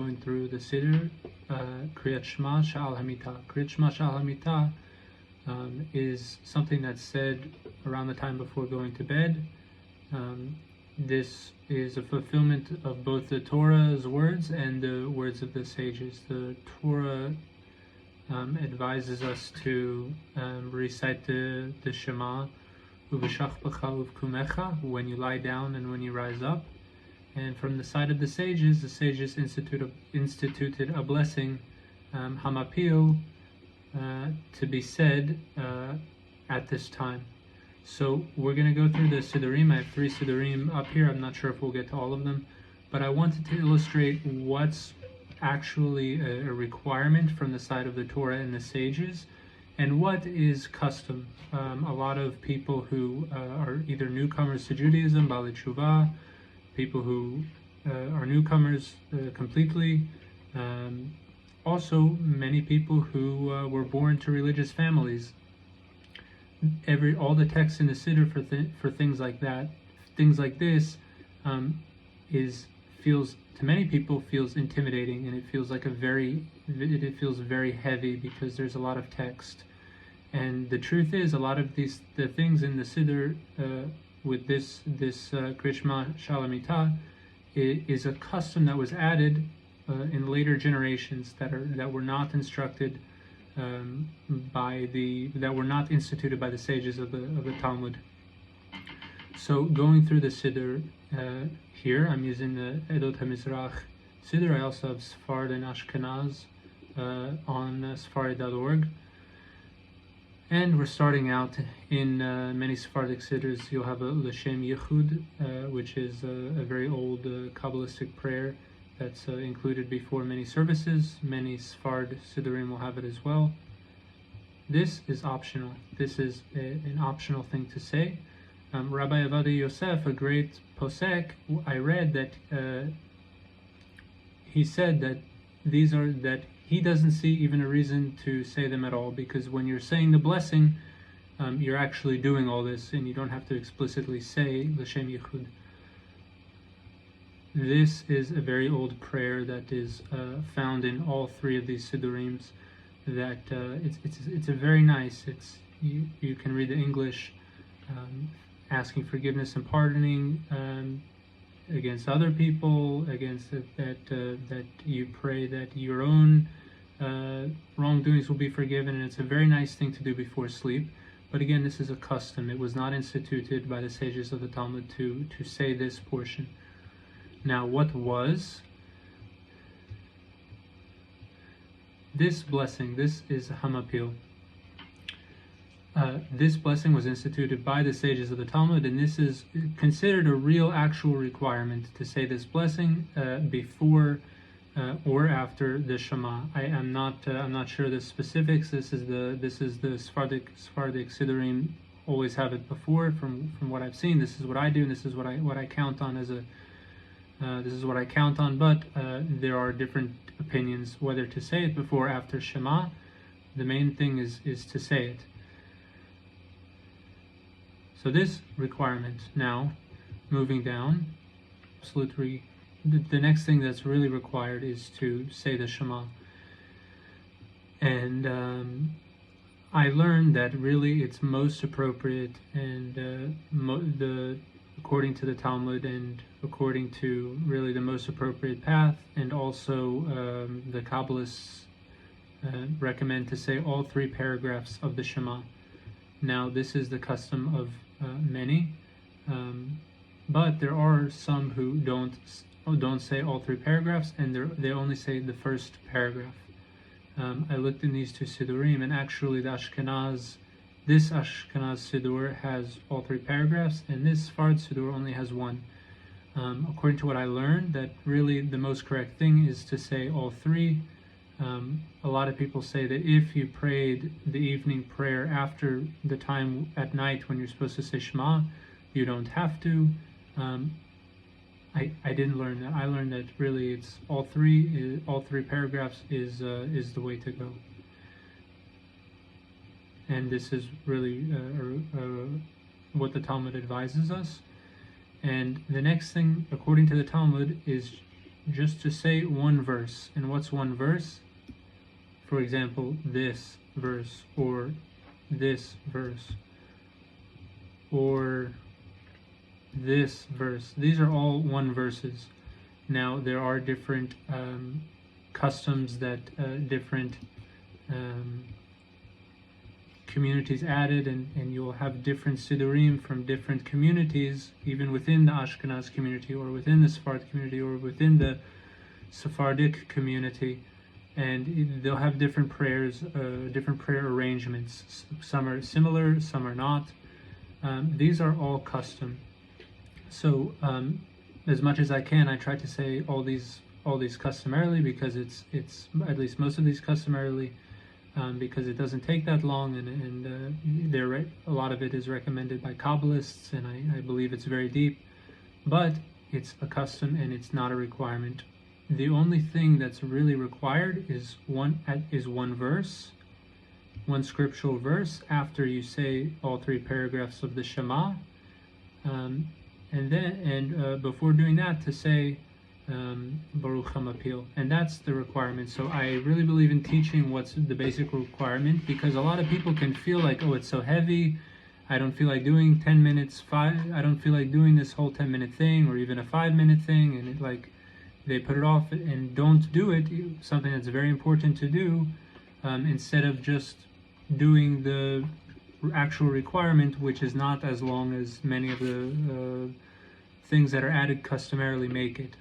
Going through the Siddur, Kryiat Shema Sheal Hamita. Kryiat Shema Sheal Hamita is something that's said around the time before going to bed. This is a fulfillment of both the Torah's words and the words of the sages. The Torah advises us to recite the Shema, Uveshachbacha uvkumecha, when you lie down and when you rise up. And from the side of the sages instituted a blessing, Hamapil, to be said at this time. So we're going to go through the Siddurim. I have 3 Siddurim up here. I'm not sure if we'll get to all of them, but I wanted to illustrate what's actually a requirement from the side of the Torah and the sages, and what is custom. A lot of people who are either newcomers to Judaism, Baalei Tshuva, people who are newcomers completely, also many people who were born to religious families. All the texts in the Siddur for things like that, things like this, feels to many people feels intimidating, and it feels like it feels very heavy because there's a lot of text. And the truth is, a lot of the things in the Siddur with this Kryiat Shema Sheal Hamita is a custom that was added in later generations that were not instructed that were not instituted by the sages of the Talmud. So going through the Siddur here, I'm using the Edot HaMizrach Siddur. I also have Sfard and Ashkenaz on Sfard.org. And we're starting out in many Sephardic Siddurs. You'll have a L'Shem Yichud, which is a very old Kabbalistic prayer that's included before many services. Many Sephard Siddurim will have it as well. This is optional. This is an optional thing to say. Rabbi Avadia Yosef, a great posek, I read that he said that he doesn't see even a reason to say them at all, because when you're saying the blessing, you're actually doing all this, and you don't have to explicitly say L'Shem Yichud. This is a very old prayer that is found in all 3 of these Sidurims. That it's a very nice. You can read the English, asking forgiveness and pardoning against other people, against that you pray that your own wrongdoings will be forgiven, and it's a very nice thing to do before sleep. But again, this is a custom. It was not instituted by the sages of the Talmud to say this portion. Now, what was this blessing? This is Hamapil. This blessing was instituted by the sages of the Talmud, and this is considered a real, actual requirement to say this blessing before or after the Shema. I'm not sure the specifics. This is the Sephardic Siddurim always have it before. From what I've seen, this is what I do, and this is what I count on as a. This is what I count on, but there are different opinions whether to say it before or after Shema. The main thing is to say it. So this requirement, now moving down, the next thing that's really required is to say the Shema. And I learned that really it's most appropriate, and according to the Talmud and according to really the most appropriate path, and also the Kabbalists recommend to say all 3 paragraphs of the Shema. Now, this is the custom of many, but there are some who don't say all 3 paragraphs, and they only say the first paragraph. I looked in these 2 Siddurim, and actually this Ashkenaz Siddur has all 3 paragraphs, and this Sfard Siddur only has 1. According to what I learned, that really the most correct thing is to say all 3. A lot of people say that if you prayed the evening prayer after the time at night when you're supposed to say Shema, you don't have to. I didn't learn that. I learned that really it's all 3 paragraphs is the way to go. And this is really what the Talmud advises us. And the next thing, according to the Talmud, is just to say one verse. And what's one verse? For example, this verse, or this verse, or this verse. These are all one verses. Now, there are different customs that different communities added, and you'll have different sidurim from different communities, even within the Ashkenaz community, or within the Sephardic community, or within the Sephardic community, and they'll have different prayers, different prayer arrangements. Some are similar, some are not. These are all custom. So as much as I can, I try to say all these customarily, because it's at least most of these customarily, because it doesn't take that long, and a lot of it is recommended by Kabbalists, and I believe it's very deep, but it's a custom and it's not a requirement. The only thing that's really required is one verse, one scriptural verse after you say all 3 paragraphs of the Shema, and before doing that, to say Baruch HaMapil, and that's the requirement. So I really believe in teaching what's the basic requirement, because a lot of people can feel like, oh, it's so heavy, I don't feel like doing 10 minutes, I don't feel like doing this whole 10-minute thing, or even a 5-minute thing, and it, like, they put it off and don't do it, something that's very important to do, instead of just doing the actual requirement, which is not as long as many of the things that are added customarily make it.